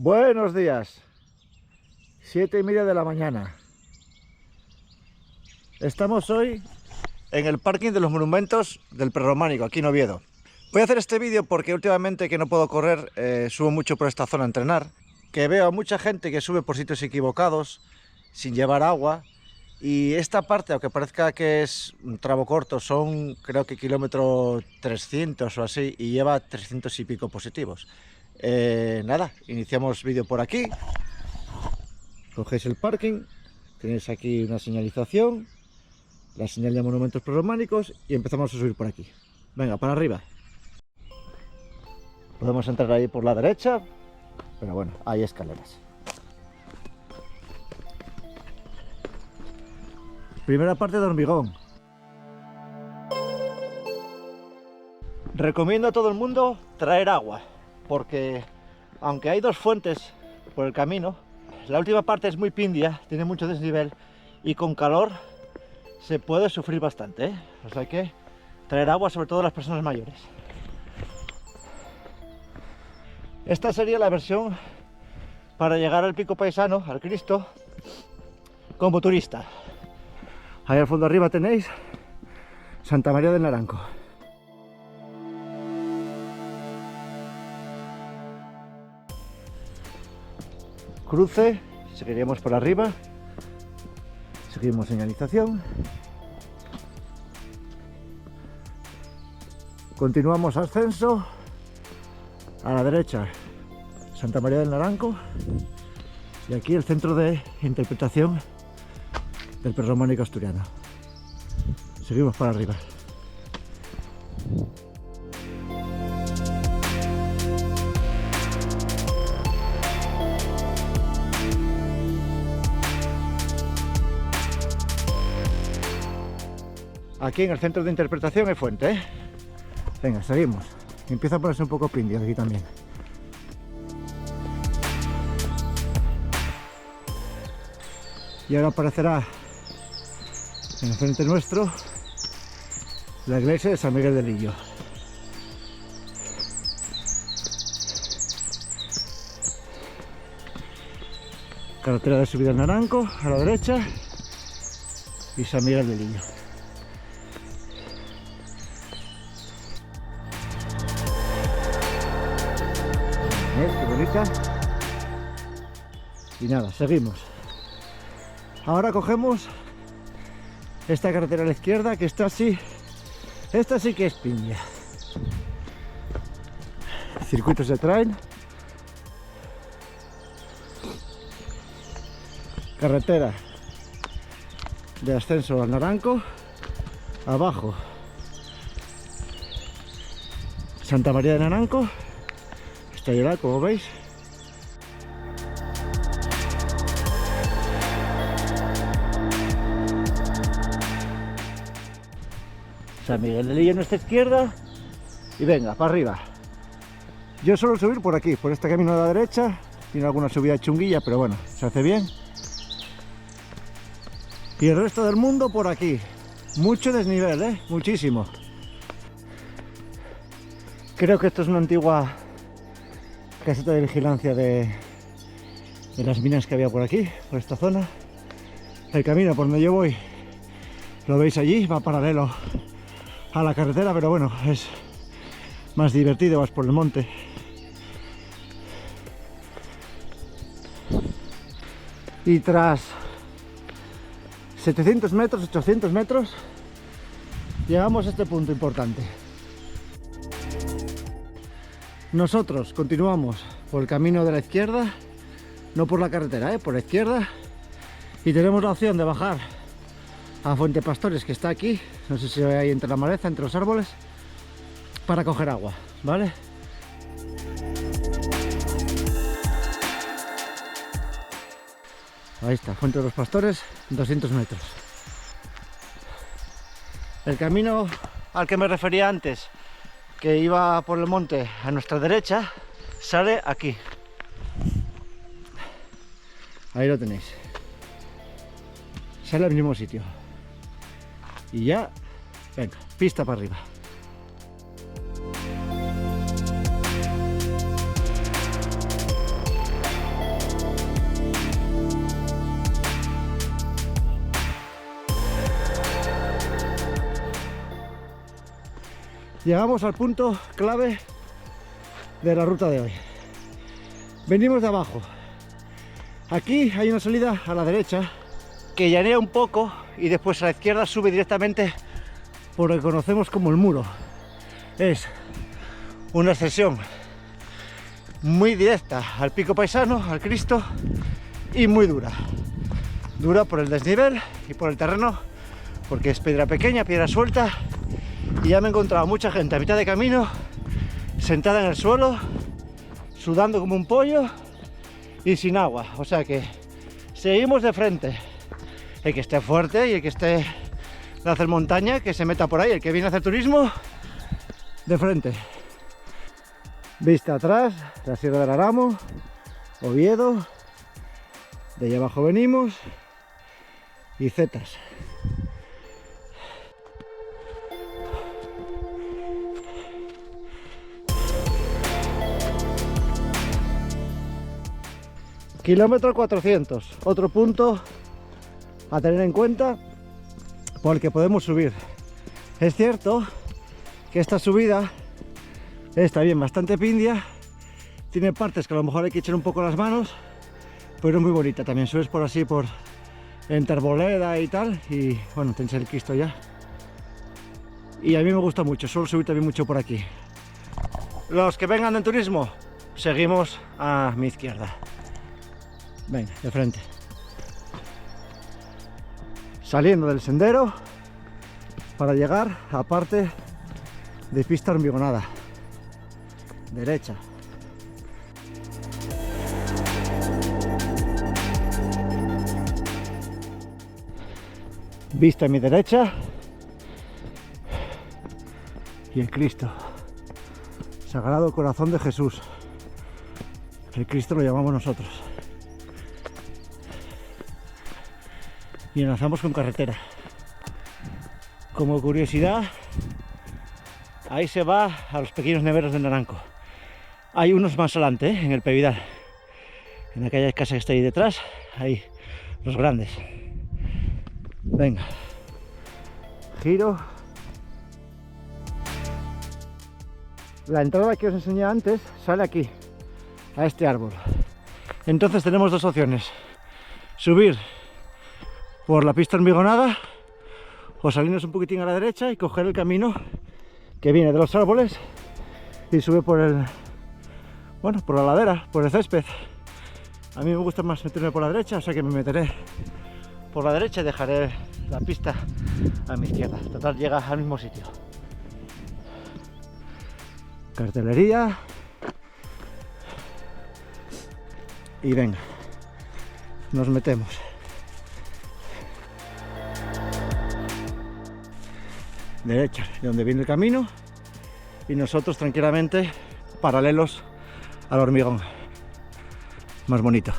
Buenos días, 7:30 de la mañana. Estamos hoy en el parking de los monumentos del Prerrománico, aquí en Oviedo. Voy a hacer este vídeo porque últimamente que no puedo correr, subo mucho por esta zona a entrenar, que veo a mucha gente que sube por sitios equivocados, sin llevar agua, y esta parte, aunque parezca que es un tramo corto, son creo que kilómetro 300 o así, y lleva 300 y pico positivos. Nada, iniciamos vídeo por aquí. Cogéis el parking, tenéis aquí una señalización, la señal de monumentos prerrománicos, y empezamos a subir por aquí. Venga, para arriba. Podemos entrar ahí por la derecha, pero bueno, hay escaleras. Primera parte de hormigón. Recomiendo a todo el mundo traer agua, porque aunque hay dos fuentes por el camino, la última parte es muy pindia, tiene mucho desnivel y con calor se puede sufrir bastante, ¿eh? O sea, hay que traer agua, sobre todo las personas mayores. Esta sería la versión para llegar al Pico Paisano, al Cristo, como turista. Ahí al fondo arriba tenéis Santa María del Naranco. Cruce, seguiríamos por arriba, seguimos señalización, continuamos ascenso, a la derecha Santa María del Naranco y aquí el centro de interpretación del Prerrománico asturiano. Seguimos para arriba. Aquí en el centro de interpretación hay fuente, ¿eh? Venga, seguimos. Empieza a ponerse un poco pindio aquí también. Y ahora aparecerá en el frente nuestro la iglesia de San Miguel de Lillo. Carretera de subida al Naranco a la derecha y San Miguel de Lillo. Qué bonita. Y nada, seguimos. Ahora cogemos esta carretera a la izquierda, que esta sí que es piña. Circuitos de trail. Carretera de ascenso al Naranco. Abajo Santa María de Naranco. Está ahí, como veis. San Miguel de Lillo a nuestra izquierda y venga, para arriba. Yo suelo subir por aquí, por este camino a la derecha. Tiene alguna subida chunguilla, pero bueno, se hace bien. Y el resto del mundo por aquí. Mucho desnivel, ¿eh? Muchísimo. Creo que esto es una antigua caseta de vigilancia de las minas que había por aquí, por esta zona. El camino por donde yo voy, lo veis allí, va paralelo a la carretera, pero bueno, es más divertido, vas por el monte. Y tras 700 metros, 800 metros, llegamos a este punto importante. Nosotros continuamos por el camino de la izquierda, no por la carretera, por la izquierda, y tenemos la opción de bajar a Fuente Pastores, que está aquí, no sé si se ve ahí entre la maleza, entre los árboles, para coger agua, ¿vale? Ahí está, Fuente de los Pastores, 200 metros. El camino al que me refería antes, que iba por el monte a nuestra derecha, sale aquí. Ahí lo tenéis. Sale al mismo sitio. Y ya, venga, pista para arriba. Llegamos al punto clave de la ruta de hoy. Venimos de abajo. Aquí hay una salida a la derecha que llanea un poco y después a la izquierda sube directamente por lo que conocemos como el muro. Es una ascensión muy directa al Pico Paisano, al Cristo, y muy dura. Dura por el desnivel y por el terreno, porque es piedra pequeña, piedra suelta, y ya me he encontrado mucha gente a mitad de camino sentada en el suelo, sudando como un pollo y sin agua. O sea que seguimos de frente. El que esté fuerte y el que esté de hacer montaña, que se meta por ahí. El que viene a hacer turismo, de frente. Vista atrás, la Sierra del Aramo, Oviedo. De allá abajo venimos. Y Zetas. Kilómetro 400, otro punto a tener en cuenta por el que podemos subir. Es cierto que esta subida está bien, bastante pindia, tiene partes que a lo mejor hay que echar un poco las manos, pero es muy bonita. También subes por así, por Enterboleda y tal, y bueno, tenéis el Cristo ya. Y a mí me gusta mucho, suelo subir también mucho por aquí. Los que vengan en turismo, seguimos a mi izquierda. Venga, de frente. Saliendo del sendero para llegar a parte de pista hormigonada. Derecha. Vista a mi derecha. Y el Cristo. Sagrado Corazón de Jesús. El Cristo lo llamamos nosotros. Y enlazamos con carretera. Como curiosidad, ahí se va a los pequeños neveros de Naranco. Hay unos más adelante, en el Pevidal, en aquella casa que está ahí detrás, ahí los grandes. Venga, giro. La entrada que os enseñé antes sale aquí, a este árbol. Entonces tenemos dos opciones: subir por la pista hormigonada o salirnos un poquitín a la derecha y coger el camino que viene de los árboles y sube por el, bueno, por la ladera, por el césped. A mí me gusta más meterme por la derecha, o sea que me meteré por la derecha y dejaré la pista a mi izquierda. Total, llega al mismo sitio. Cartelería. Y venga, nos metemos. Derecha, de donde viene el camino, y nosotros tranquilamente paralelos al hormigón. Más bonito.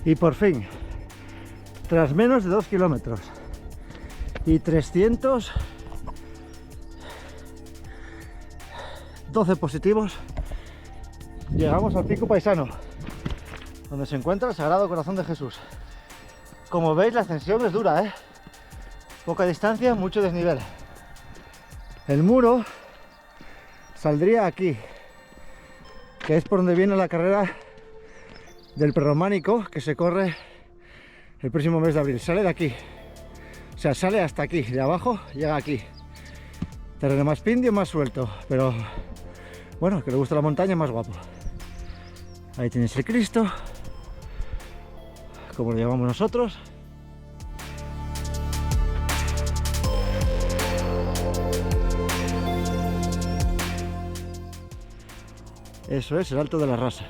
Y por fin, tras menos de 2 kilómetros y 312 positivos, llegamos al Pico Paisano, donde se encuentra el Sagrado Corazón de Jesús. Como veis, la ascensión es dura, ¿eh? Poca distancia, mucho desnivel. El muro saldría aquí, que es por donde viene la carrera del Prerrománico, que se corre el próximo mes de abril. Sale de aquí, o sea, sale hasta aquí, de abajo llega aquí. Terreno más pindio, más suelto, pero bueno, que le gusta la montaña, más guapo. Ahí tenéis el Cristo, como lo llamamos nosotros. Eso es el Alto de la Rasa.